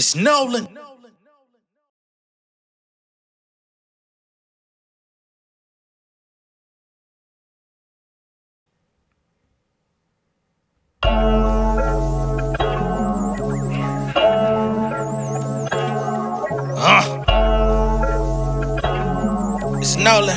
It's Nolan. It's Nolan.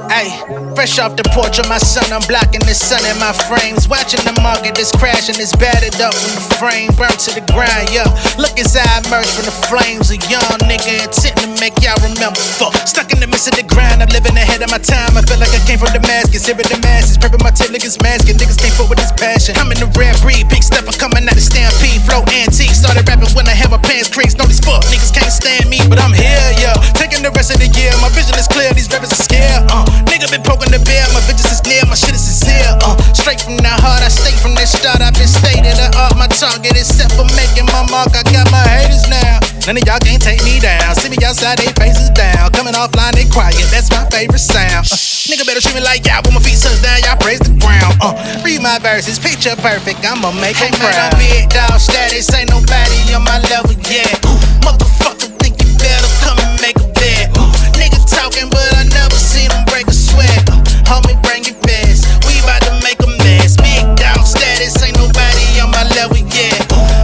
Ay, fresh off the porch of my son, I'm blocking the sun in my frames. Watching the market that's crashing, it's battered up from the frame, burnt to the ground, yeah. Look as I emerge from the flames, a young nigga intent to make y'all remember. Fuck, stuck in the midst of the grind, I'm living ahead of my time. I feel like I came from Damascus, hearing the masses, prepping my tape, niggas masking. Niggas can't fuck with this passion. I'm in the rare breed, big stepper coming out of stampede, flow antique. Started rapping when I had my pants creased. Know these fuck niggas can't stand me, but I'm here, yeah. Taking the rest of the year, my vision is clear, these rappers are scared, Nigga been poking the bear, my vengeance is near, my shit is sincere, Straight from the heart, I stay from the start, I've been stated, my target is set for making my mark, I got my haters now. None of y'all can't take me down, see me outside, they faces down, coming offline, they quiet, that's my favorite sound. Nigga better treat me like y'all, when my feet touch down, y'all praise the ground, Read my verses, picture perfect, I'ma make it proud. I'm big dog status, ain't nobody on my level yet. Motherfucker think you better come and make a bet. Nigga talking, but I never seen him break a sweat. Homie, bring your best, we bout to make a mess. Big dog status, ain't nobody on my level yet.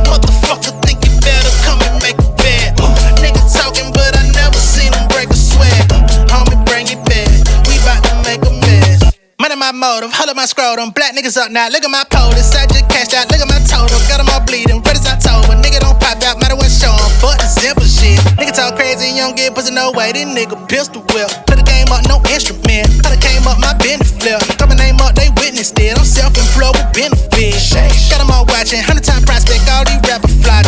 Motherfucker think you better come and make a bet. Nigga talking, but I never seen him break a sweat. Homie, bring your best, we bout to make a mess. Money my motive, hold up my scrotum. Black niggas up now, look at my POTUS. I just cashed out, look at my total. Got them all bleeding, red as October. Nigga don't pop out, matter what show 'em. But the simple shit. Nigga talk crazy and you don't get pussy no way. This nigga pistol whip. Put the game up, no instrument. Coulda came up, my business flip. Throw my name up, they witnessed it. I'm self-employed with benefit. Got them all watching, 100-time prospect, all these rappers fly.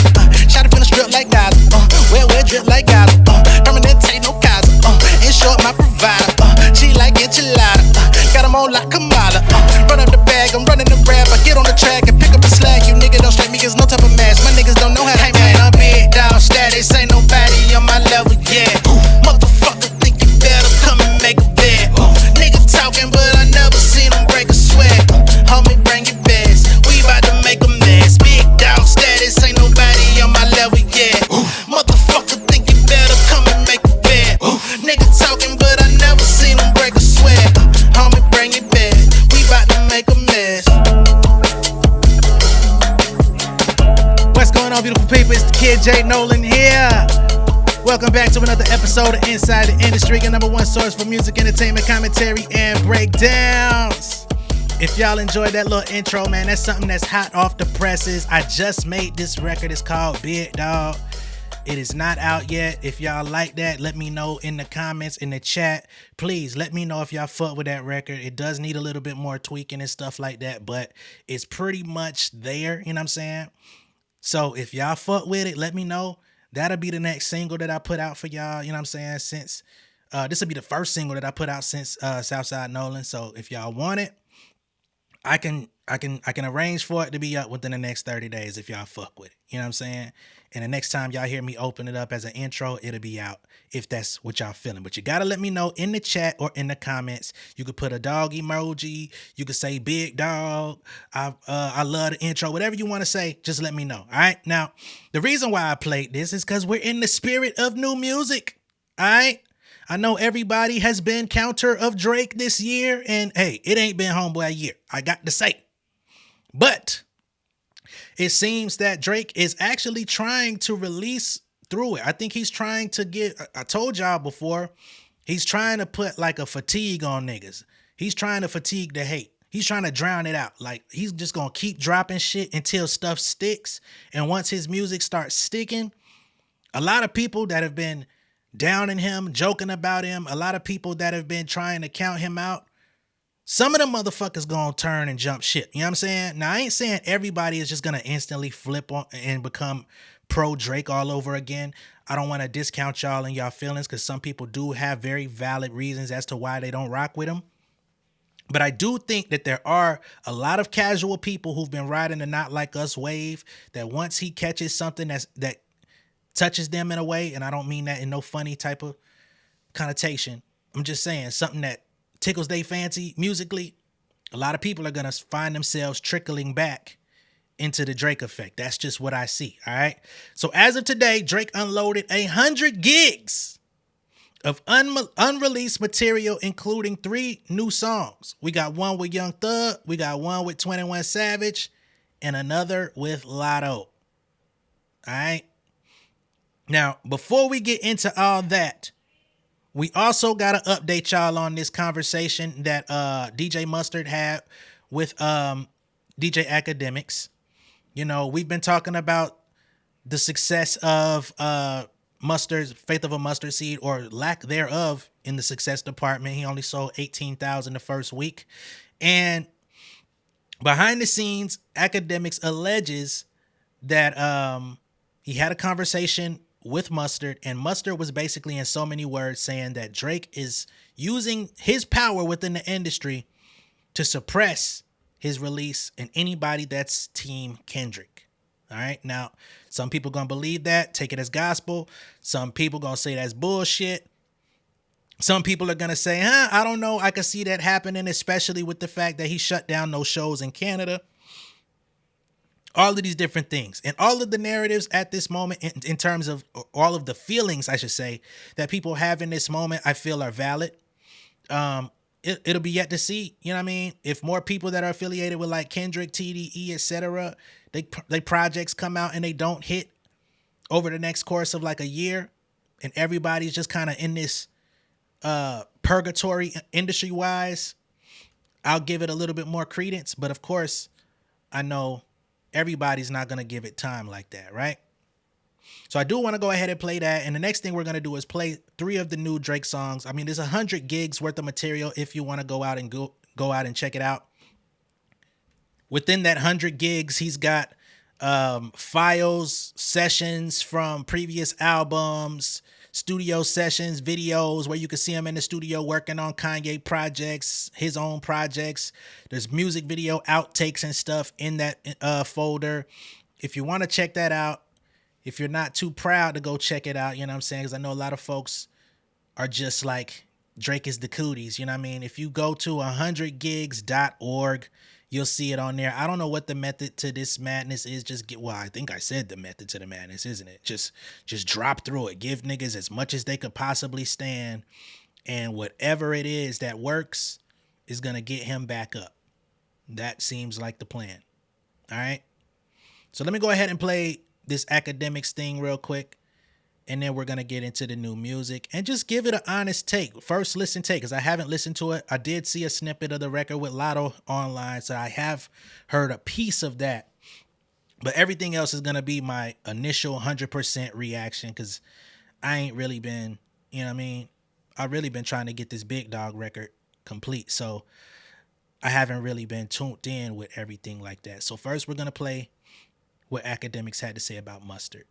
Shot up in the strip like Gaza. Well, drip like Gaza. Permanent tape, no Gaza. In short, my provider. She like enchilada. Got them on like Kamala. Run up the bag, I'm running the rap. I get on the track and pick up the slack. You nigga don't strike me as no type of match. My niggas don't know how to hang, man. I'm big dog status, ain't nobody on my level yet. Motherfucker think you better come and make a bet. Nigga talking, but I never seen him break a sweat. Homie, bring your best, we bout to make a mess. Big dog status, ain't nobody on my level yet. Motherfucker think you better come and make a bet. Nigga talking, but I never seen him break a sweat. Homie, bring it back, we bout to make a mess. What's going on, beautiful people? It's the kid J Nolan here. Welcome back to another episode of Inside the Industry, your number one source for music, entertainment, commentary, and breakdowns. If y'all enjoyed that little intro, man, that's something that's hot off the presses. I just made this record. It's called Big Dog. It is not out yet. If y'all like that, let me know in the comments, in the chat. Please let me know if y'all fuck with that record. It does need a little bit more tweaking and stuff like that, but it's pretty much there, you know what I'm saying? So if y'all fuck with it, let me know. That'll be the next single that I put out for y'all, you know what I'm saying? Since this will be the first single that I put out since Southside Nolan. So if y'all want it, I can arrange for it to be up within the next 30 days if y'all fuck with it. You know what I'm saying? And the next time y'all hear me open it up as an intro, it'll be out if that's what y'all feeling. But you gotta let me know in the chat or in the comments. You could put a dog emoji. You could say big dog. I love the intro. Whatever you want to say, just let me know. All right. Now, the reason why I played this is because we're in the spirit of new music. All right. I know everybody has been counter of Drake this year, and hey, it ain't been homeboy a year. I got to say. But it seems that Drake is actually trying to release through it. I think he's trying to get, I told y'all before, he's trying to put like a fatigue on niggas. He's trying to fatigue the hate. He's trying to drown it out. Like, he's just going to keep dropping shit until stuff sticks. And once his music starts sticking, a lot of people that have been downing him, joking about him, a lot of people that have been trying to count him out, some of them motherfuckers gonna turn and jump ship. You know what I'm saying? Now, I ain't saying everybody is just gonna instantly flip on and become pro Drake all over again. I don't want to discount y'all and y'all feelings, because some people do have very valid reasons as to why they don't rock with him. But I do think that there are a lot of casual people who've been riding the Not Like Us wave, that once he catches something that touches them in a way, and I don't mean that in no funny type of connotation, I'm just saying something that tickles they fancy musically, a lot of people are going to find themselves trickling back into the Drake effect. That's just what I see. All right. So as of today, Drake unloaded 100 gigs of unreleased material, including 3 new songs. We got one with Young Thug, we got one with 21 Savage, and another with Latto. All right. Now, before we get into all that, we also got to update y'all on this conversation that DJ Mustard had with DJ Academics. You know, we've been talking about the success of Mustard's Faith of a Mustard Seed, or lack thereof, in the success department. He only sold 18,000 the first week. And behind the scenes, Academics alleges that he had a conversation with Mustard, and Mustard was basically, in so many words, saying that Drake is using his power within the industry to suppress his release and anybody that's Team Kendrick. All right. Now, some people gonna believe that, take it as gospel. Some people gonna say that's bullshit. Some people are gonna say, I don't know. I could see that happening, especially with the fact that he shut down those shows in Canada. All of these different things, and all of the narratives at this moment, in terms of all of the feelings, I should say, that people have in this moment, I feel are valid. It'll be yet to see, you know what I mean? If more people that are affiliated with like Kendrick, TDE, etc., they projects come out and they don't hit over the next course of like a year, and everybody's just kind of in this purgatory industry wise, I'll give it a little bit more credence. But of course, I know everybody's not going to give it time like that, right? So I do want to go ahead and play that. And the next thing we're going to do is play 3 of the new Drake songs. I mean, there's 100 gigs worth of material if you want to go out and check it out. Within that 100 gigs, he's got files, sessions from previous albums, studio sessions, videos where you can see him in the studio working on Kanye projects, his own projects. There's music video outtakes and stuff in that folder. If you want to check that out, if you're not too proud to go check it out, you know what I'm saying? Because I know a lot of folks are just like, Drake is the cooties, you know what I mean? If you go to 100gigs.org, you'll see it on there. I don't know what the method to this madness is. I think I said the method to the madness, isn't it? Just drop through it. Give niggas as much as they could possibly stand. And whatever it is that works is going to get him back up. That seems like the plan. All right. So let me go ahead and play this Academics thing real quick. And then we're going to get into the new music and just give it an honest take. First listen take, because I haven't listened to it. I did see a snippet of the record with Latto online, so I have heard a piece of that. But everything else is going to be my initial 100% reaction, because I ain't really been, you know what I mean? I've really been trying to get this Big Dog record complete. So I haven't really been tuned in with everything like that. So first we're going to play what Academics had to say about Mustard.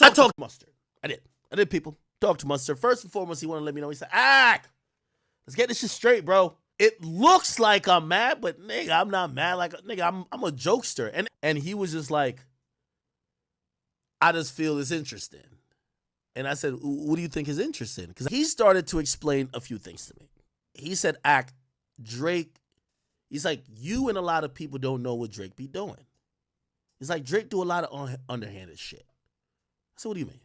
I talked to Mustard. I did, people. Talk to Mustard. First and foremost, he wanted to let me know. He said, let's get this shit straight, bro. It looks like I'm mad, but nigga, I'm not mad. Like, nigga, I'm a jokester. And he was just like, I just feel it's interesting. And I said, what do you think is interesting? Because he started to explain a few things to me. He said, Drake, he's like, you and a lot of people don't know what Drake be doing. He's like, Drake do a lot of underhanded shit. So what do you mean?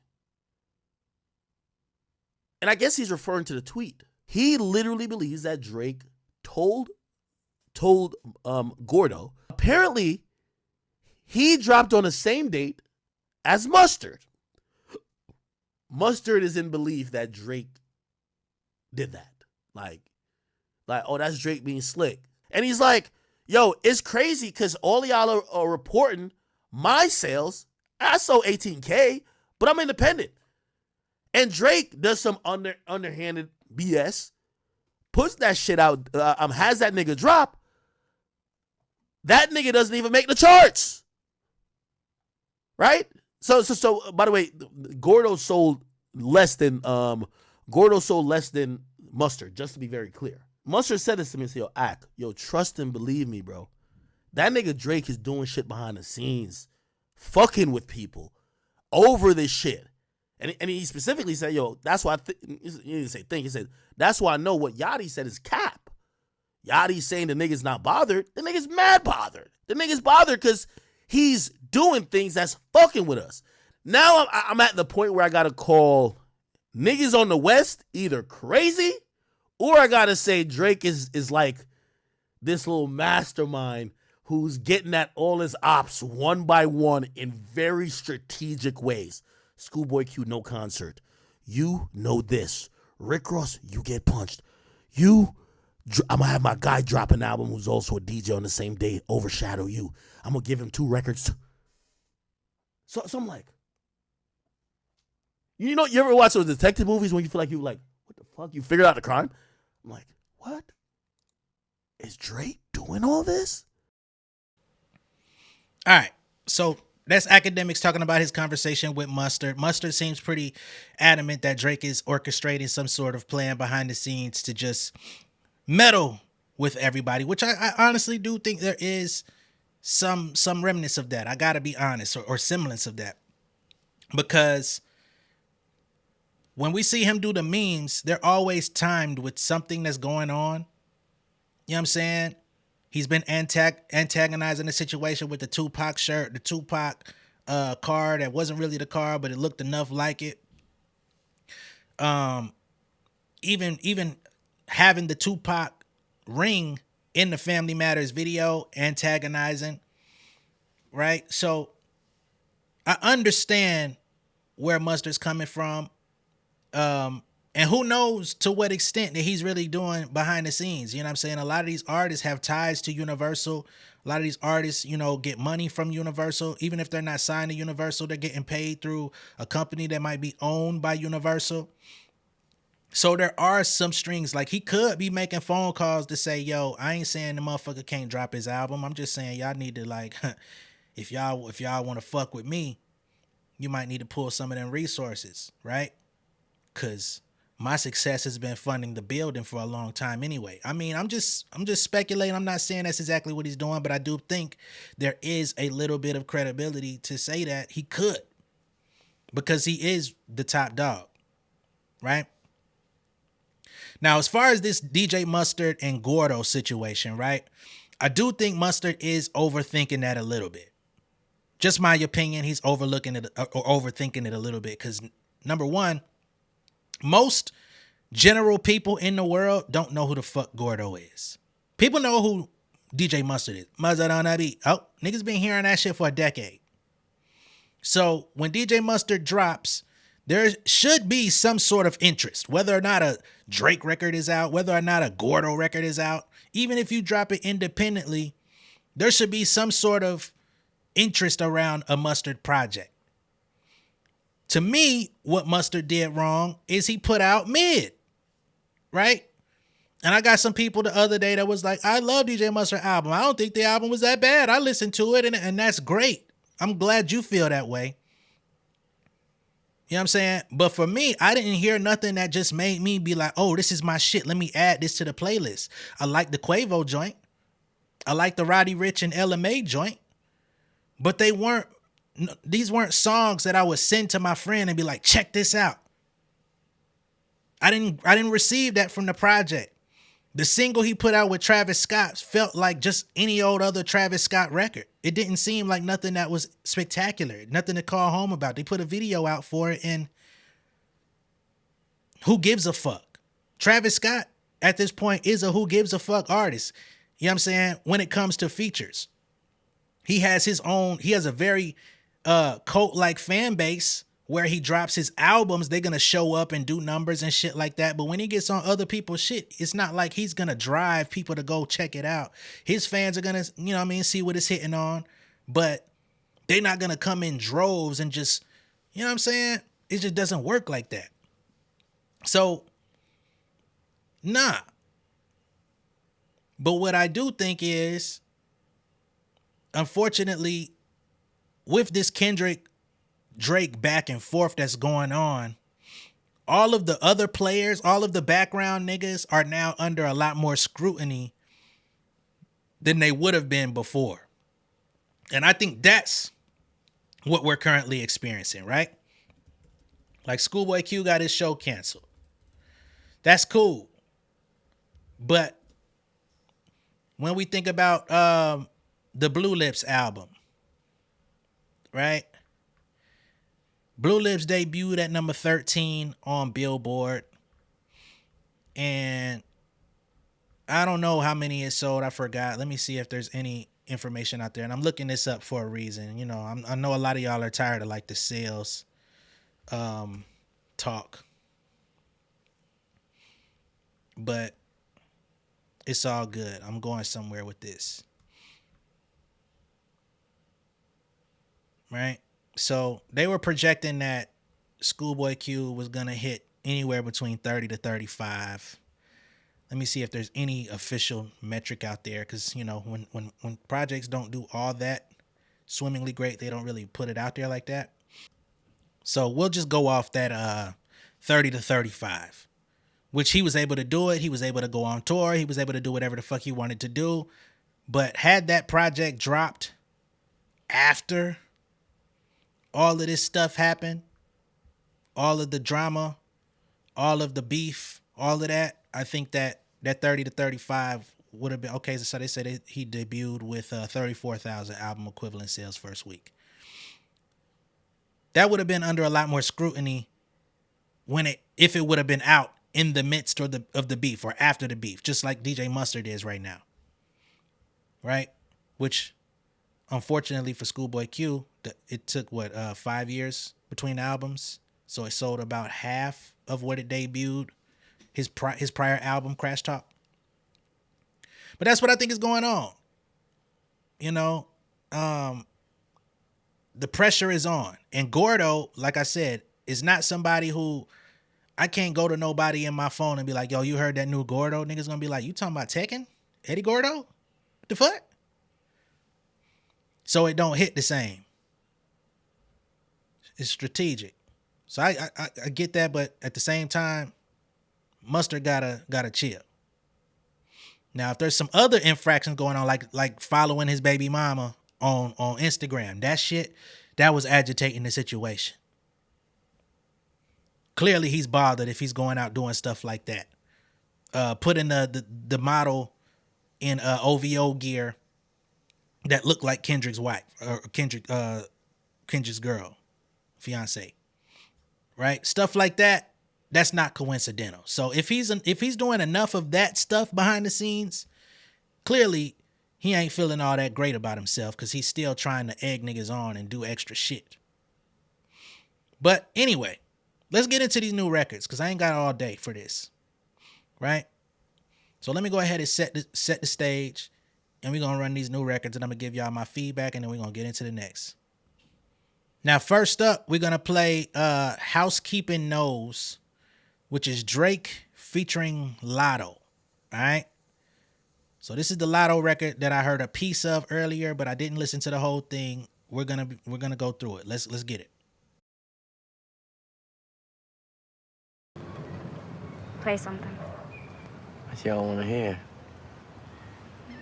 And I guess he's referring to the tweet. He literally believes that Drake told Gordo. Apparently, he dropped on the same date as Mustard. Mustard is in belief that Drake did that. Like, oh, that's Drake being slick. And he's like, yo, it's crazy because all y'all are reporting my sales. I sold 18K. But I'm independent. And Drake does some underhanded BS, puts that shit out, has that nigga drop. That nigga doesn't even make the charts. Right? So by the way, Gordo sold less than Mustard, just to be very clear. Mustard said this to me and said, yo, trust and believe me, bro. That nigga Drake is doing shit behind the scenes, fucking with people over this shit. And he specifically said, yo, that's why he didn't say think. He said, that's why I know what Yachty said is cap. Yachty's saying the nigga's not bothered. The nigga's mad bothered. The nigga's bothered because he's doing things that's fucking with us. Now I'm at the point where I gotta call niggas on the West either crazy, or I gotta say Drake is like this little mastermind who's getting at all his ops one by one in very strategic ways. Schoolboy Q, no concert. You know this. Rick Ross, you get punched. I'm gonna have my guy drop an album who's also a DJ on the same day, overshadow you. I'm gonna give him 2 records. So I'm like, you ever watch those detective movies when you feel like you like, what the fuck? You figured out the crime? I'm like, what? Is Drake doing all this? All right. So that's academics talking about his conversation with Mustard. Mustard seems pretty adamant that Drake is orchestrating some sort of plan behind the scenes to just meddle with everybody, which I honestly do think there is some remnants of that. I gotta be honest, or semblance of that. Because when we see him do the memes, they're always timed with something that's going on. You know what I'm saying? He's been antagonizing the situation with the Tupac shirt, the Tupac car that wasn't really the car, but it looked enough like it. Even having the Tupac ring in the Family Matters video, antagonizing, right? So I understand where Mustard's coming from. And who knows to what extent that he's really doing behind the scenes. You know what I'm saying? A lot of these artists have ties to Universal. A lot of these artists, get money from Universal. Even if they're not signed to Universal, they're getting paid through a company that might be owned by Universal. So there are some strings. Like, he could be making phone calls to say, yo, I ain't saying the motherfucker can't drop his album. I'm just saying y'all need to, like, if y'all want to fuck with me, you might need to pull some of them resources, right? Because my success has been funding the building for a long time anyway. I mean, I'm just speculating. I'm not saying that's exactly what he's doing, but I do think there is a little bit of credibility to say that he could, because he is the top dog, right? Now, as far as this DJ Mustard and Gordo situation, right? I do think Mustard is overthinking that a little bit. Just my opinion. He's overlooking it or overthinking it a little bit, because number one, most general people in the world don't know who the fuck Gordo is. People know who DJ Mustard is. Mustard on that beat. Oh, niggas been hearing that shit for a decade. So when DJ Mustard drops, there should be some sort of interest, whether or not a Drake record is out, whether or not a Gordo record is out. Even if you drop it independently, there should be some sort of interest around a Mustard project. To me, what Mustard did wrong is he put out mid, right? And I got some people the other day that was like, I love DJ Mustard album. I don't think the album was that bad. I listened to it and that's great. I'm glad you feel that way. You know what I'm saying? But for me, I didn't hear nothing that just made me be like, oh, this is my shit. Let me add this to the playlist. I like the Quavo joint. I like the Roddy Ricch and LMA joint. But these weren't songs that I would send to my friend and be like, check this out. I didn't receive that from the project. The single he put out with Travis Scott felt like just any old other Travis Scott record. It didn't seem like nothing that was spectacular, nothing to call home about. They put a video out for it, and who gives a fuck? Travis Scott at this point is a who gives a fuck artist. You know what I'm saying? When it comes to features, he has a very cult-like fan base where he drops his albums. They're going to show up and do numbers and shit like that. But when he gets on other people's shit, it's not like he's going to drive people to go check it out. His fans are going to, see what it's hitting on. But they're not going to come in droves and just, you know what I'm saying? It just doesn't work like that. So, nah. But what I do think is, unfortunately, with this Kendrick Drake back and forth that's going on, all of the other players, all of the background niggas are now under a lot more scrutiny than they would have been before. And I think that's what we're currently experiencing, right? Like, Schoolboy Q got his show canceled. That's cool. But when we think about the Blue Lips album, right? Blue Lips debuted at number 13 on Billboard. And I don't know how many it sold. I forgot. Let me see if there's any information out there. And I'm looking this up for a reason. You know, I know a lot of y'all are tired of like the sales talk. But it's all good. I'm going somewhere with this. Right? So they were projecting that Schoolboy Q was going to hit anywhere between 30 to 35. Let me see if there's any official metric out there, because you know when projects don't do all that swimmingly great, they don't really put it out there like that. So we'll just go off that 30 to 35, which he was able to do it. He was able to go on tour. He was able to do whatever the fuck he wanted to do. But had that project dropped after all of this stuff happened, all of the drama, all of the beef, all of that, I think that 30 to 35 would have been okay. So they said he debuted with 34,000 album equivalent sales first week. That would have been under a lot more scrutiny if it would have been out in the midst of the beef or after the beef, just like DJ Mustard is right now. Right? Which, unfortunately for Schoolboy Q, it took 5 years between albums, so it sold about half of what it debuted his prior album, Crash Talk. But that's what I think is going on. You know, the pressure is on, and Gordo, like I said, is not somebody who I can't go to nobody in my phone and be like, "Yo, you heard that new Gordo?" Niggas gonna be like, "You talking about Tekken? Eddie Gordo? What the fuck?" So it don't hit the same. It's strategic. So I get that, but at the same time, Mustard gotta chill. Now, if there's some other infractions going on, like following his baby mama on Instagram, that was agitating the situation. Clearly, he's bothered if he's going out doing stuff like that. Putting the model in OVO gear that looked like Kendrick's wife or Kendrick's girl, fiance, right? Stuff like that. That's not coincidental. So if he's doing enough of that stuff behind the scenes, clearly he ain't feeling all that great about himself, because he's still trying to egg niggas on and do extra shit. But anyway, let's get into these new records, because I ain't got all day for this, right? So let me go ahead and set the stage, and we're going to run these new records, and I'm going to give y'all my feedback, and then we're going to get into the next. Now, first up, we're going to play Housekeeping Knows, which is Drake featuring Latto. All right. So this is the Latto record that I heard a piece of earlier, but I didn't listen to the whole thing. We're gonna go through it. Let's get it. Play something. What y'all want to hear?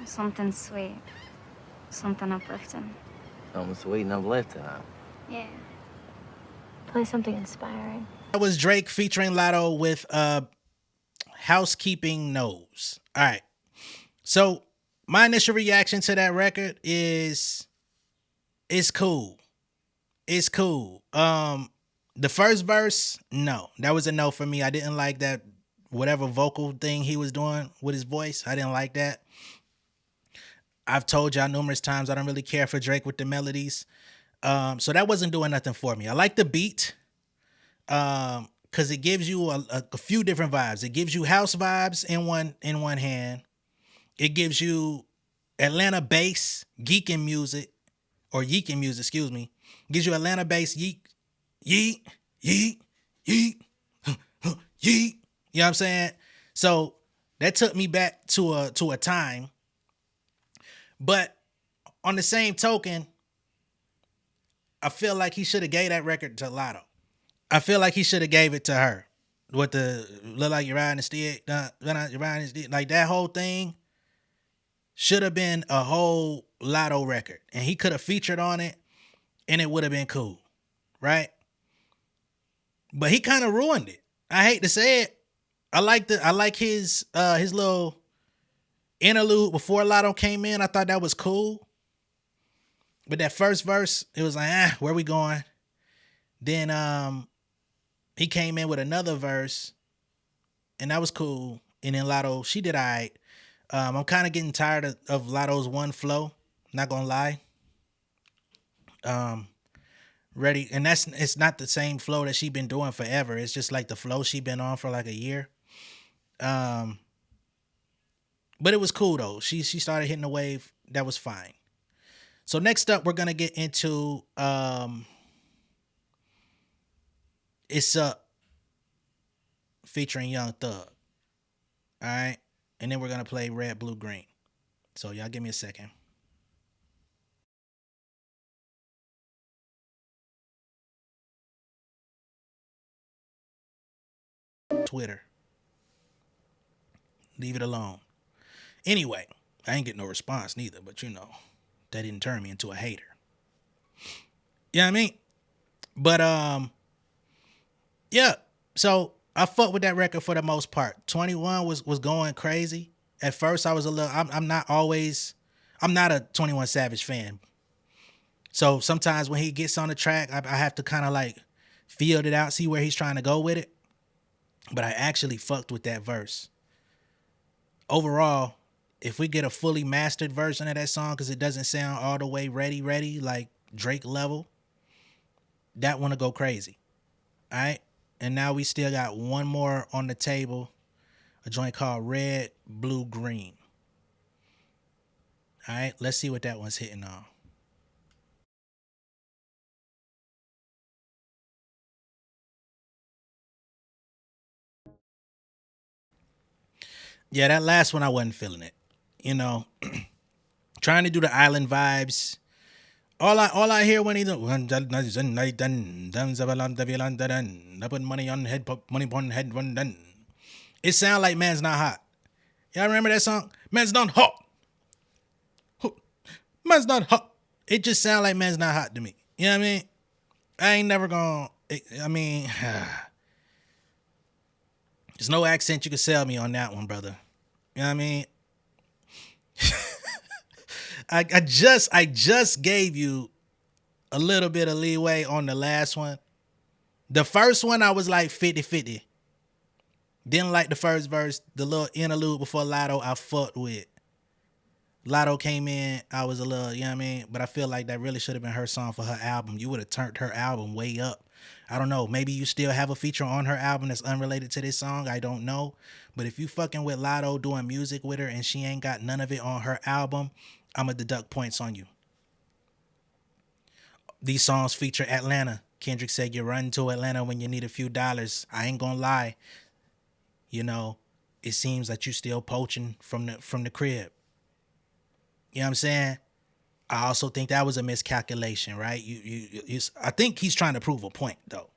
Something sweet. Something uplifting. Something sweet and uplifting, huh? Yeah. Play something inspiring. That was Drake featuring Latto with Housekeeping Knows. All right. So my initial reaction to that record is it's cool. It's cool. The first verse, no. That was a no for me. I didn't like that whatever vocal thing he was doing with his voice. I didn't like that. I've told y'all numerous times I don't really care for Drake with the melodies. So that wasn't doing nothing for me. I like the beat. Because it gives you a few different vibes. It gives you house vibes in one hand. It gives you Atlanta bass geeking music, or yeeking music, excuse me. It gives you Atlanta bass yeet, yeet, yeet, yeet, yeet. You know what I'm saying? So that took me back to a time. But on the same token, I feel like he should have gave that record to Latto. I feel like he should have gave it to her. With the look like you're riding the stick, you're riding the stick. Like that whole thing should have been a whole Latto record. And he could have featured on it, and it would have been cool. Right? But he kind of ruined it. I hate to say it. I like his little interlude before Latto came in, I thought that was cool. But that first verse, it was like, where we going? Then he came in with another verse, and that was cool. And then Latto, she did all right. I'm kind of getting tired of Latto's one flow. Not gonna lie. Ready, and it's not the same flow that she been doing forever. It's just like the flow she been on for like a year. But it was cool though. She started hitting the wave. That was fine. So next up, we're gonna get into It's Up featuring Young Thug. All right, and then we're gonna play Red, Blue, Green. So y'all give me a second. Twitter. Leave it alone. Anyway, I ain't getting no response neither, but you know, that didn't turn me into a hater. You know what I mean? But yeah. So I fucked with that record for the most part. 21 was going crazy. At first I was a little I'm not a 21 Savage fan. So sometimes when he gets on the track, I have to kind of like feel it out, see where he's trying to go with it. But I actually fucked with that verse. Overall, if we get a fully mastered version of that song, because it doesn't sound all the way ready, like Drake level, that one to go crazy. All right? And now we still got one more on the table, a joint called Red, Blue, Green. All right? Let's see what that one's hitting on. Yeah, that last one I wasn't feeling it. You know, trying to do the island vibes. All I hear when he's I put money on head, put money on head, one done. It sound like Man's Not Hot. Y'all remember that song? Man's Not Hot. Man's Not Hot. It just sound like Man's Not Hot to me. You know what I mean? I ain't never gonna. I mean, there's no accent you can sell me on that one, brother. You know what I mean? I just gave you a little bit of leeway on the last one. The first one I was like 50-50. Didn't like the first verse. The little interlude before Latto I fucked with. Latto came in, I was a little, you know what I mean? But I feel like that really should have been her song for her album. You would have turned her album way up. I don't know. Maybe you still have a feature on her album that's unrelated to this song. I don't know. But if you fucking with Latto doing music with her and she ain't got none of it on her album, I'm going to deduct points on you. These songs feature Atlanta. Kendrick said you run to Atlanta when you need a few dollars. I ain't gonna lie. You know, it seems that you still poaching from the crib. You know what I'm saying? I also think that was a miscalculation, right? I think he's trying to prove a point though.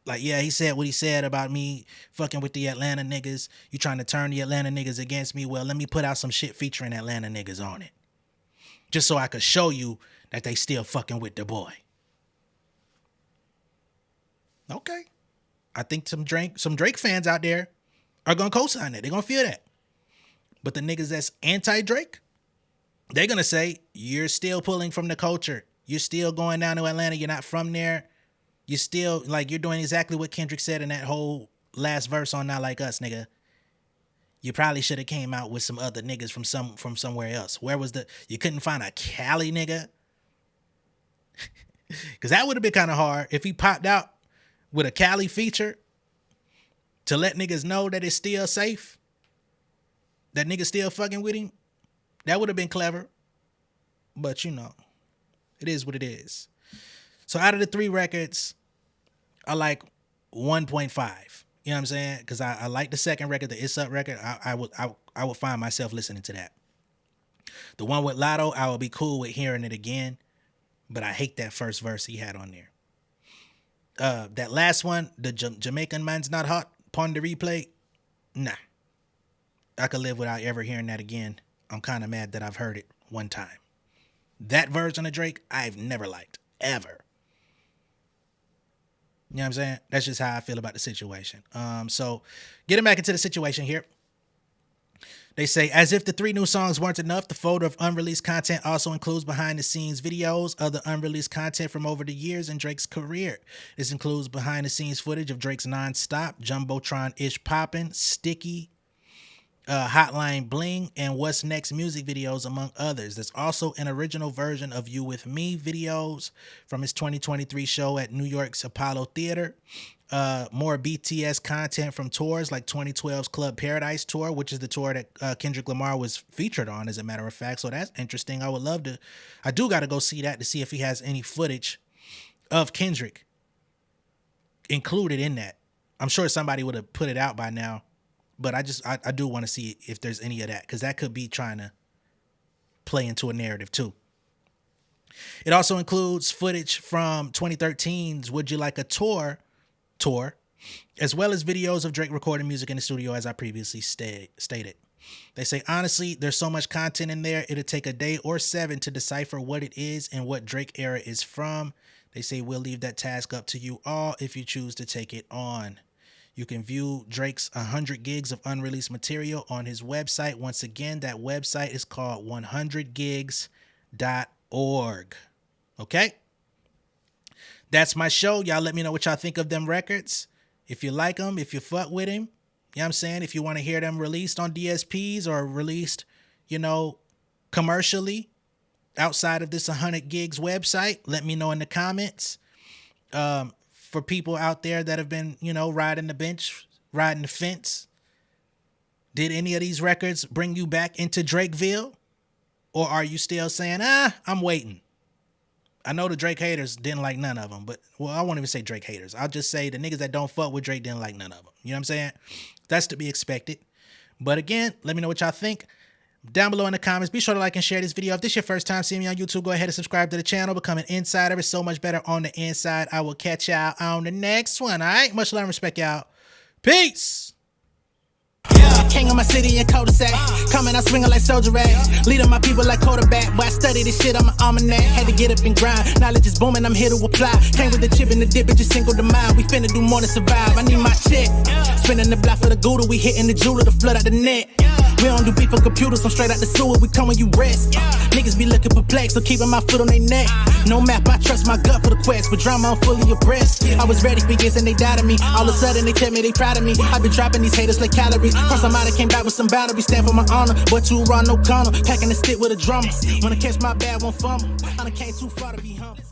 Like, yeah, he said what he said about me fucking with the Atlanta niggas. You trying to turn the Atlanta niggas against me? Well, let me put out some shit featuring Atlanta niggas on it. Just so I could show you that they still fucking with the boy. Okay. I think some Drake fans out there are gonna co-sign it. They're gonna feel that. But the niggas that's anti-Drake, they're gonna say, you're still pulling from the culture. You're still going down to Atlanta. You're not from there. You're still, like, you're doing exactly what Kendrick said in that whole last verse on Not Like Us, nigga. You probably should have came out with some other niggas from somewhere else. Where was you couldn't find a Cali nigga? Because that would have been kind of hard if he popped out with a Cali feature to let niggas know that it's still safe. That nigga still fucking with him. That would have been clever. But, you know, it is what it is. So out of the 3 records, I like 1.5. You know what I'm saying? Because I like the second record, the It's Up record. I would find myself listening to that. The one with Latto, I would be cool with hearing it again. But I hate that first verse he had on there. That last one, the Jamaican Man's Not Hot, Pon the Replay, nah. I could live without ever hearing that again. I'm kind of mad that I've heard it one time. That version of Drake, I've never liked, ever. You know what I'm saying? That's just how I feel about the situation. So getting back into the situation here. They say, as if the 3 new songs weren't enough, the folder of unreleased content also includes behind-the-scenes videos, other unreleased content from over the years in Drake's career. This includes behind-the-scenes footage of Drake's Non-Stop, Jumbotron-ish Poppin', Sticky, Hotline Bling, and What's Next music videos, among others. There's also an original version of You With Me videos from his 2023 show at New York's Apollo Theater. More BTS content from tours like 2012's Club Paradise tour, which is the tour that Kendrick Lamar was featured on, as a matter of fact. So that's interesting. I do got to go see that to see if he has any footage of Kendrick included in that. I'm sure somebody would have put it out by now, but I do want to see if there's any of that, because that could be trying to play into a narrative too. It also includes footage from 2013's Would You Like a Tour, as well as videos of Drake recording music in the studio, as I previously stated. They say, honestly, there's so much content in there, it'll take a day or 7 to decipher what it is and what Drake era is from. They say, we'll leave that task up to you all if you choose to take it on. You can view Drake's 100 gigs of unreleased material on his website. Once again, that website is called 100gigs.org. Okay? That's my show. Y'all let me know what y'all think of them records. If you like them, if you fuck with him, you know what I'm saying? If you want to hear them released on DSPs or released, commercially outside of this 100 gigs website, let me know in the comments. For people out there that have been, riding the bench, riding the fence, did any of these records bring you back into Drakeville? Or are you still saying, I'm waiting? I know the Drake haters didn't like none of them, but, I won't even say Drake haters. I'll just say the niggas that don't fuck with Drake didn't like none of them. You know what I'm saying? That's to be expected. But again, let me know what y'all think down below in the comments. Be sure to like and share this video. If this is your first time seeing me on YouTube, go ahead and subscribe to the channel. Become an insider. It's so much better on the inside. I will catch y'all on the next one. All right? Much love and respect, y'all. Peace. King of my city and cul-de-sac. Coming out swinging like soldier rags. Leading my people like quarterback. Boy, I study this shit, I'm an almanac. Had to get up and grind. Knowledge is booming, I'm here to apply. Came with the chip and the dip, it just single the mind. We finna do more than survive. I need my check. Spinning the block for the Gouda. We hitting the jeweler to flood out the net. We don't do beef for computers, I'm straight out the sewer. We come when you rest. Niggas be looking perplexed, so keeping my foot on their neck. No map, I trust my gut for the quest. With drama, I'm fully abreast. I was ready for years and they doubted me. All of a sudden they tell me they proud of me. I've been dropping these haters like calories. Cross them out, I came back with some boundaries. Stand for my honor, but too raw, no corner. Packing the stick with a drummer. Wanna catch my bad, won't fumble. I done came too far to be humble.